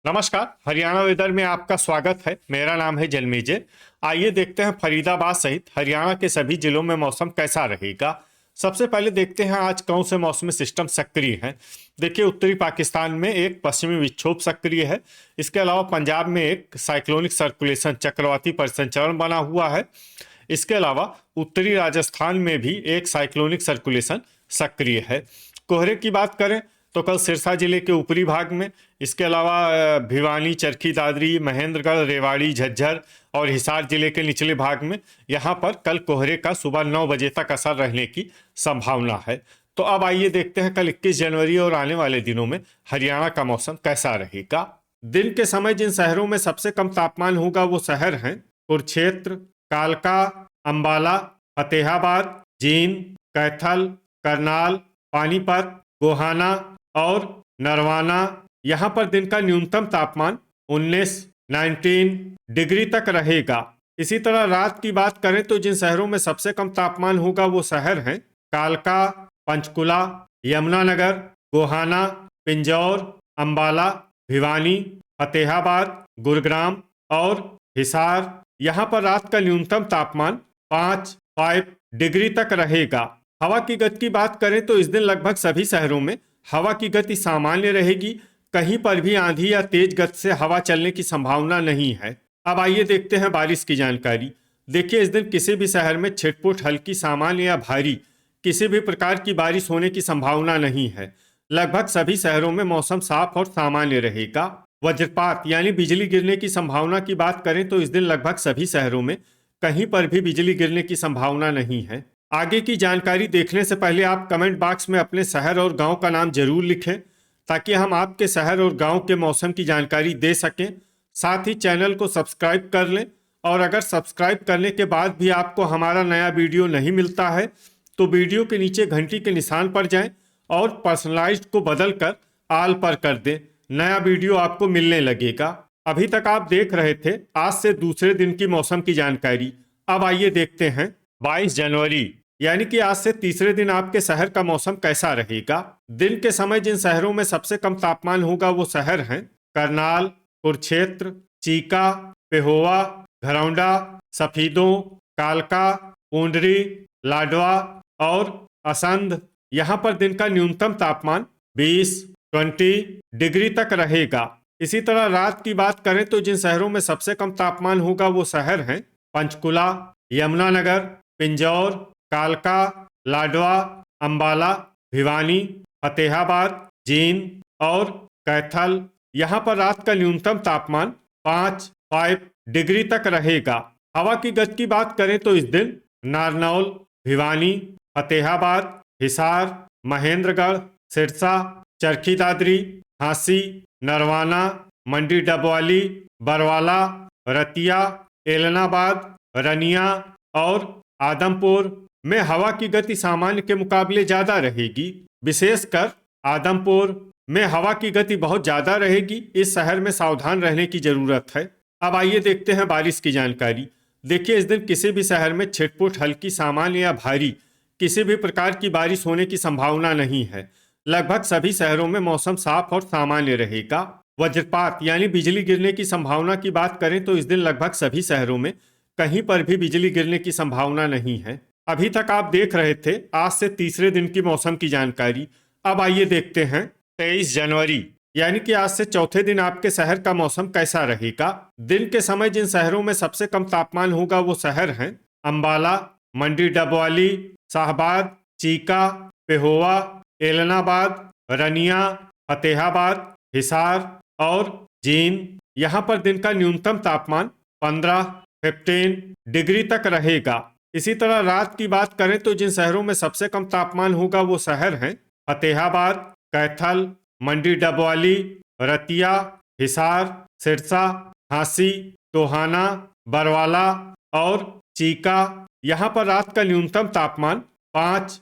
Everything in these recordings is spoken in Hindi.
नमस्कार। हरियाणा वेदर में आपका स्वागत है। मेरा नाम है जलमेजे। आइए देखते हैं फरीदाबाद सहित हरियाणा के सभी जिलों में मौसम कैसा रहेगा। सबसे पहले देखते हैं आज कौन से मौसमी सिस्टम सक्रिय हैं। देखिए, उत्तरी पाकिस्तान में एक पश्चिमी विक्षोभ सक्रिय है। इसके अलावा पंजाब में एक साइक्लोनिक सर्कुलेशन चक्रवाती परिसंचरण बना हुआ है। इसके अलावा उत्तरी राजस्थान में भी एक साइक्लोनिक सर्कुलेशन सक्रिय है। कोहरे की बात करें तो कल सिरसा जिले के ऊपरी भाग में, इसके अलावा भिवानी, चरखी दादरी, महेंद्रगढ़, रेवाड़ी, झज्जर और हिसार जिले के निचले भाग में यहाँ पर कल कोहरे का सुबह 9 बजे तक असर रहने की संभावना है। तो अब आइए देखते हैं कल 21 जनवरी और आने वाले दिनों में हरियाणा का मौसम कैसा रहेगा। दिन के समय जिन शहरों में सबसे कम तापमान होगा वो शहर हैं कुरुक्षेत्र, कालका, अंबाला, फतेहाबाद, जींद, कैथल, करनाल, पानीपत, गोहाना और नरवाना। यहाँ पर दिन का न्यूनतम तापमान 19 डिग्री तक रहेगा। इसी तरह रात की बात करें तो जिन शहरों में सबसे कम तापमान होगा वो शहर हैं कालका, पंचकुला, यमुनानगर, गोहाना, पिंजौर, अंबाला, भिवानी, फतेहाबाद, गुरुग्राम और हिसार। यहाँ पर रात का न्यूनतम तापमान 5 डिग्री तक रहेगा। हवा की गति की बात करें तो इस दिन लगभग सभी शहरों में हवा की गति सामान्य रहेगी। कहीं पर भी आंधी या तेज गति से हवा चलने की संभावना नहीं है। अब आइए देखते हैं बारिश की जानकारी। देखिए, इस दिन किसी भी शहर में छिटपुट, हल्की, सामान्य या भारी किसी भी प्रकार की बारिश होने की संभावना नहीं है। लगभग सभी शहरों में मौसम साफ और सामान्य रहेगा। वज्रपात यानी बिजली गिरने की संभावना की बात करें तो इस दिन लगभग सभी शहरों में कहीं पर भी बिजली गिरने की संभावना नहीं है। आगे की जानकारी देखने से पहले आप कमेंट बॉक्स में अपने शहर और गांव का नाम जरूर लिखें ताकि हम आपके शहर और गांव के मौसम की जानकारी दे सकें। साथ ही चैनल को सब्सक्राइब कर लें और अगर सब्सक्राइब करने के बाद भी आपको हमारा नया वीडियो नहीं मिलता है तो वीडियो के नीचे घंटी के निशान पर जाएं और पर्सनलाइज्ड को बदल कर आल पर कर दें। नया वीडियो आपको मिलने लगेगा। अभी तक आप देख रहे थे आज से दूसरे दिन की मौसम की जानकारी। अब आइए देखते हैं 22 जनवरी यानी कि आज से तीसरे दिन आपके शहर का मौसम कैसा रहेगा। दिन के समय जिन शहरों में सबसे कम तापमान होगा वो शहर हैं करनाल, कुरुक्षेत्र, चीका, पेहोवा, घरौंडा, सफीदों, कालका, पूंडरी, लाडवा और असंध। यहाँ पर दिन का न्यूनतम तापमान 20 डिग्री तक रहेगा। इसी तरह रात की बात करें तो जिन शहरों में सबसे कम तापमान होगा वो शहर हैं पंचकुला, यमुनानगर, पिंजौर, कालका, लाडवा, अंबाला, भिवानी, फतेहाबाद, जींद और कैथल। यहाँ पर रात का न्यूनतम तापमान 5 डिग्री तक रहेगा। हवा की गति की बात करें तो इस दिन नारनौल, भिवानी, फतेहाबाद, हिसार, महेंद्रगढ़, सिरसा, चरखी दादरी, झांसी, नरवाना, मंडी डबवाली, बरवाला, रतिया, एलनाबाद, रनिया और आदमपुर में हवा की गति सामान्य के मुकाबले ज्यादा रहेगी। विशेषकर आदमपुर में हवा की गति बहुत ज्यादा रहेगी। इस शहर में सावधान रहने की जरूरत है। अब आइए देखते हैं बारिश की जानकारी। देखिए, इस दिन किसी भी शहर में छिटपुट, हल्की, सामान्य या भारी किसी भी प्रकार की बारिश होने की संभावना नहीं है। लगभग सभी शहरों में मौसम साफ और सामान्य रहेगा। वज्रपात यानी बिजली गिरने की संभावना की बात करें तो इस दिन लगभग सभी शहरों में कहीं पर भी बिजली गिरने की संभावना नहीं है। अभी तक आप देख रहे थे आज से तीसरे दिन की मौसम की जानकारी। अब आइए देखते हैं 23 जनवरी यानी कि आज से चौथे दिन आपके शहर का मौसम कैसा रहेगा। दिन के समय जिन शहरों में सबसे कम तापमान होगा वो शहर हैं अंबाला, मंडी डबवाली, शाहबाद, चीका, पेहोवा, एलनाबाद, रनिया, फतेहाबाद, हिसार और जींद। यहाँ पर दिन का न्यूनतम तापमान 15 डिग्री तक रहेगा। इसी तरह रात की बात करें तो जिन शहरों में सबसे कम तापमान होगा वो शहर हैं फतेहाबाद, कैथल, मंडी डबवाली, रतिया, हिसार, सिरसा, झांसी, टोहाना, बरवाला और चीका। यहाँ पर रात का न्यूनतम तापमान 5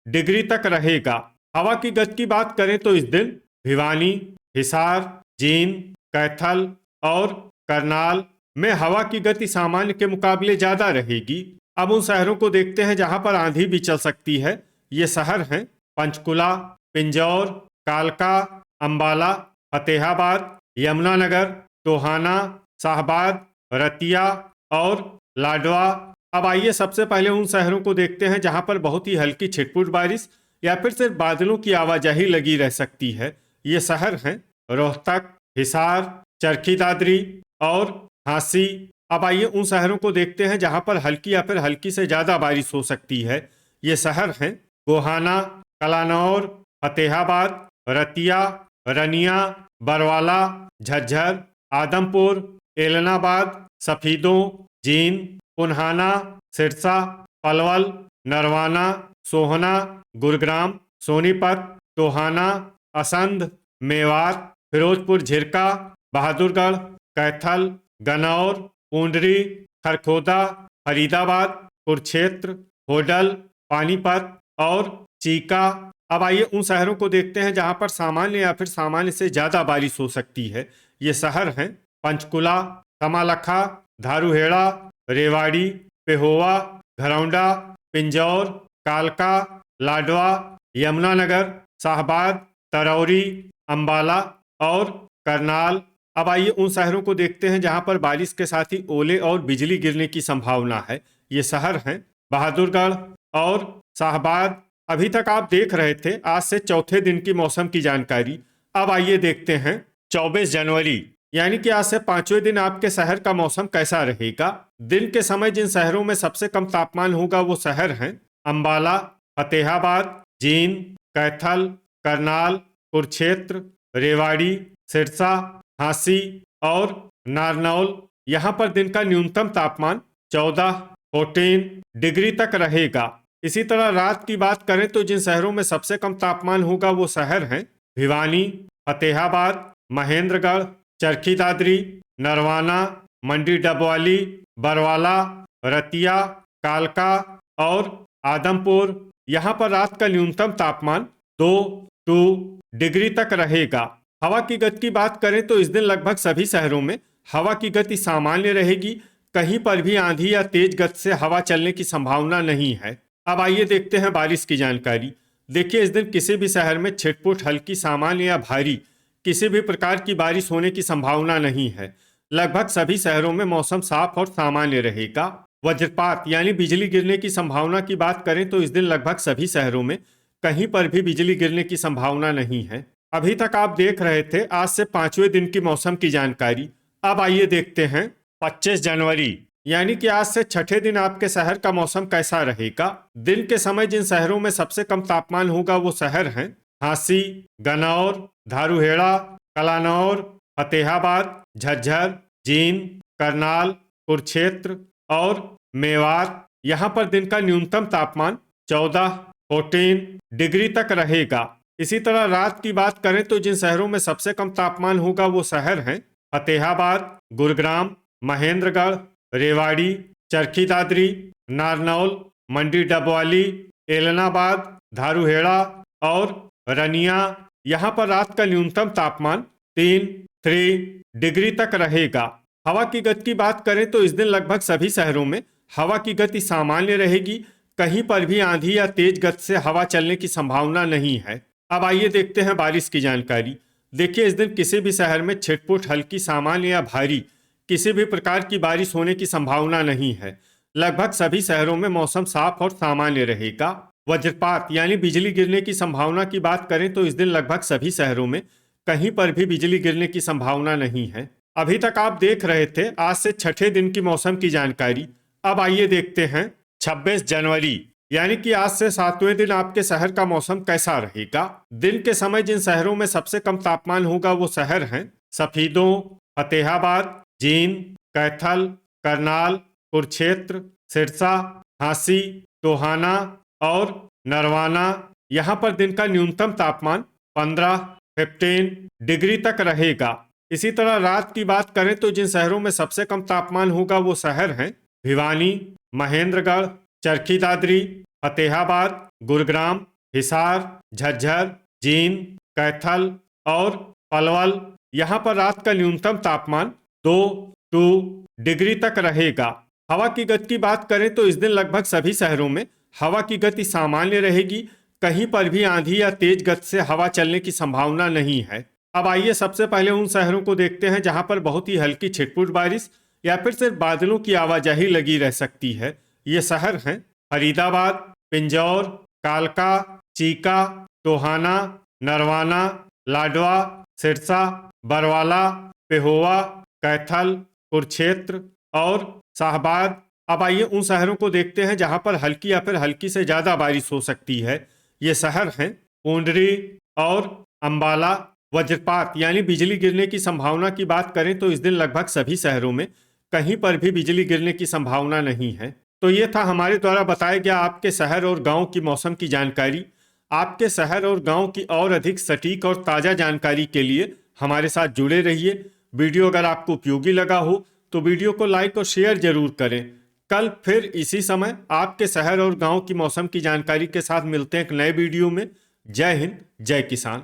डिग्री तक रहेगा। हवा की गति की बात करें तो इस दिन भिवानी, हिसार, जींद, कैथल और करनाल में हवा की गति सामान्य के मुकाबले ज्यादा रहेगी। अब उन शहरों को देखते हैं जहां पर आंधी भी चल सकती है। ये शहर हैं पंचकुला, पिंजौर, कालका, अंबाला, फतेहाबाद, यमुनानगर, टोहाना, शाहबाद, रतिया और लाडवा। अब आइए सबसे पहले उन शहरों को देखते हैं जहां पर बहुत ही हल्की छिटपुट बारिश या फिर सिर्फ बादलों की आवाजाही लगी रह सकती है। ये शहर हैं रोहतक, हिसार, चरखी दादरी और झांसी। अब आइए उन शहरों को देखते हैं जहां पर हल्की या फिर हल्की से ज्यादा बारिश हो सकती है। ये शहर हैं गोहाना, कलानौर, फतेहाबाद, रतिया, रनिया, बरवाला, झज्जर, आदमपुर, एलनाबाद, सफीदों, जींद, पुन्हाना, सिरसा, पलवल, नरवाना, सोहना, गुरुग्राम, सोनीपत, टोहाना, असंध, मेवात, फिरोजपुर झिरका, बहादुरगढ़, कैथल, गन्नौर, पूंडरी, खरखोदा, फरीदाबाद, कुरुक्षेत्र, होडल, पानीपत और चीका। अब आइए उन शहरों को देखते हैं जहां पर सामान्य या फिर सामान्य से ज्यादा बारिश हो सकती है। ये शहर हैं पंचकुला, कमालखा, धारूहेड़ा, रेवाड़ी, पेहोवा, घरौंडा, पिंजौर, कालका, लाडवा, यमुनानगर, शाहबाद, तरौरी, अंबाला और करनाल। अब आइए उन शहरों को देखते हैं जहां पर बारिश के साथ ही ओले और बिजली गिरने की संभावना है। ये शहर हैं बहादुरगढ़ और शाहबाद। अभी तक आप देख रहे थे आज से चौथे दिन की मौसम की जानकारी। अब आइए देखते हैं 24 जनवरी यानी कि आज से पांचवें दिन आपके शहर का मौसम कैसा रहेगा। दिन के समय जिन शहरों में सबसे कम तापमान होगा वो शहर हैं अंबाला, फतेहाबाद, जींद, कैथल, करनाल, कुरुक्षेत्र, रेवाड़ी, सिरसा, झांसी और नारनौल। यहाँ पर दिन का न्यूनतम तापमान 14 डिग्री तक रहेगा। इसी तरह रात की बात करें तो जिन शहरों में सबसे कम तापमान होगा वो शहर हैं भिवानी, फतेहाबाद, महेंद्रगढ़, चरखी दादरी, नरवाना, मंडी डबवाली, बरवाला, रतिया, कालका और आदमपुर। यहाँ पर रात का न्यूनतम तापमान 2 डिग्री तक रहेगा। हवा की गति की बात करें तो इस दिन लगभग सभी शहरों में हवा की गति सामान्य रहेगी। कहीं पर भी आंधी या तेज गति से हवा चलने की संभावना नहीं है। अब आइए देखते हैं बारिश की जानकारी। देखिए इस दिन किसी भी शहर में छिटपुट हल्की, सामान्य या भारी किसी भी प्रकार की बारिश होने की संभावना नहीं है। लगभग सभी शहरों में मौसम साफ और सामान्य रहेगा। वज्रपात यानी बिजली गिरने की संभावना की बात करें तो इस दिन लगभग सभी शहरों में कहीं पर भी बिजली गिरने की संभावना नहीं है। अभी तक आप देख रहे थे आज से पांचवें दिन की मौसम की जानकारी। अब आइए देखते हैं 25 जनवरी यानी कि आज से छठे दिन आपके शहर का मौसम कैसा रहेगा। दिन के समय जिन शहरों में सबसे कम तापमान होगा वो शहर हैं झांसी, गन्नौर, धारूहेड़ा, कलानौर, फतेहाबाद, झज्जर, जींद, करनाल, कुरुक्षेत्र और मेवात। यहाँ पर दिन का न्यूनतम तापमान 14 डिग्री तक रहेगा। इसी तरह रात की बात करें तो जिन शहरों में सबसे कम तापमान होगा वो शहर हैं फतेहाबाद, गुरुग्राम, महेंद्रगढ़, रेवाड़ी, चरखी दादरी, नारनौल, मंडी डबवाली, एलनाबाद, धारूहेड़ा और रनिया। यहाँ पर रात का न्यूनतम तापमान 3 डिग्री तक रहेगा। हवा की गति की बात करें तो इस दिन लगभग सभी शहरों में हवा की गति सामान्य रहेगी। कहीं पर भी आंधी या तेज गति से हवा चलने की संभावना नहीं है। अब आइए देखते हैं बारिश की जानकारी। देखिए इस दिन किसी भी शहर में छिटपुट हल्की, सामान्य या भारी किसी भी प्रकार की बारिश होने की संभावना नहीं है। लगभग सभी शहरों में मौसम साफ और सामान्य रहेगा। वज्रपात यानी बिजली गिरने की संभावना की बात करें तो इस दिन लगभग सभी शहरों में कहीं पर भी बिजली गिरने की संभावना नहीं है। अभी तक आप देख रहे थे आज से छठे दिन की मौसम की जानकारी। अब आइए देखते हैं 26 जनवरी यानी कि आज से सातवें दिन आपके शहर का मौसम कैसा रहेगा। दिन के समय जिन शहरों में सबसे कम तापमान होगा वो शहर हैं सफीदों, फतेहाबाद, जींद, कैथल, करनाल, कुरुक्षेत्र, सिरसा, झांसी, टोहाना और नरवाना। यहाँ पर दिन का न्यूनतम तापमान 15 डिग्री तक रहेगा। इसी तरह रात की बात करें तो जिन शहरों में सबसे कम तापमान होगा वो शहर हैं भिवानी, महेंद्रगढ़, चरखी दादरी, फतेहाबाद, गुरुग्राम, हिसार, झज्जर, जींद, कैथल और पलवल। यहाँ पर रात का न्यूनतम तापमान 2 डिग्री तक रहेगा। हवा की गति की बात करें तो इस दिन लगभग सभी शहरों में हवा की गति सामान्य रहेगी। कहीं पर भी आंधी या तेज गति से हवा चलने की संभावना नहीं है। अब आइए सबसे पहले उन शहरों को देखते हैं जहां पर बहुत ही हल्की छिटपुट बारिश या फिर सिर्फ बादलों की आवाजाही लगी रह सकती है। ये शहर हैं फरीदाबाद, पिंजौर, कालका, चीका, टोहाना, नरवाना, लाडवा, सिरसा, बरवाला, पेहोवा, कैथल, कुरुक्षेत्र और शाहबाद। अब आइए उन शहरों को देखते हैं जहां पर हल्की या फिर हल्की से ज्यादा बारिश हो सकती है। ये शहर हैं पूंडरी और अंबाला। वज्रपात यानी बिजली गिरने की संभावना की बात करें तो इस दिन लगभग सभी शहरों में कहीं पर भी बिजली गिरने की संभावना नहीं है। तो ये था हमारे द्वारा बताया गया आपके शहर और गांव की मौसम की जानकारी। आपके शहर और गांव की और अधिक सटीक और ताज़ा जानकारी के लिए हमारे साथ जुड़े रहिए। वीडियो अगर आपको उपयोगी लगा हो तो वीडियो को लाइक और शेयर जरूर करें। कल फिर इसी समय आपके शहर और गांव की मौसम की जानकारी के साथ मिलते हैं एक नए वीडियो में। जय हिंद, जय किसान।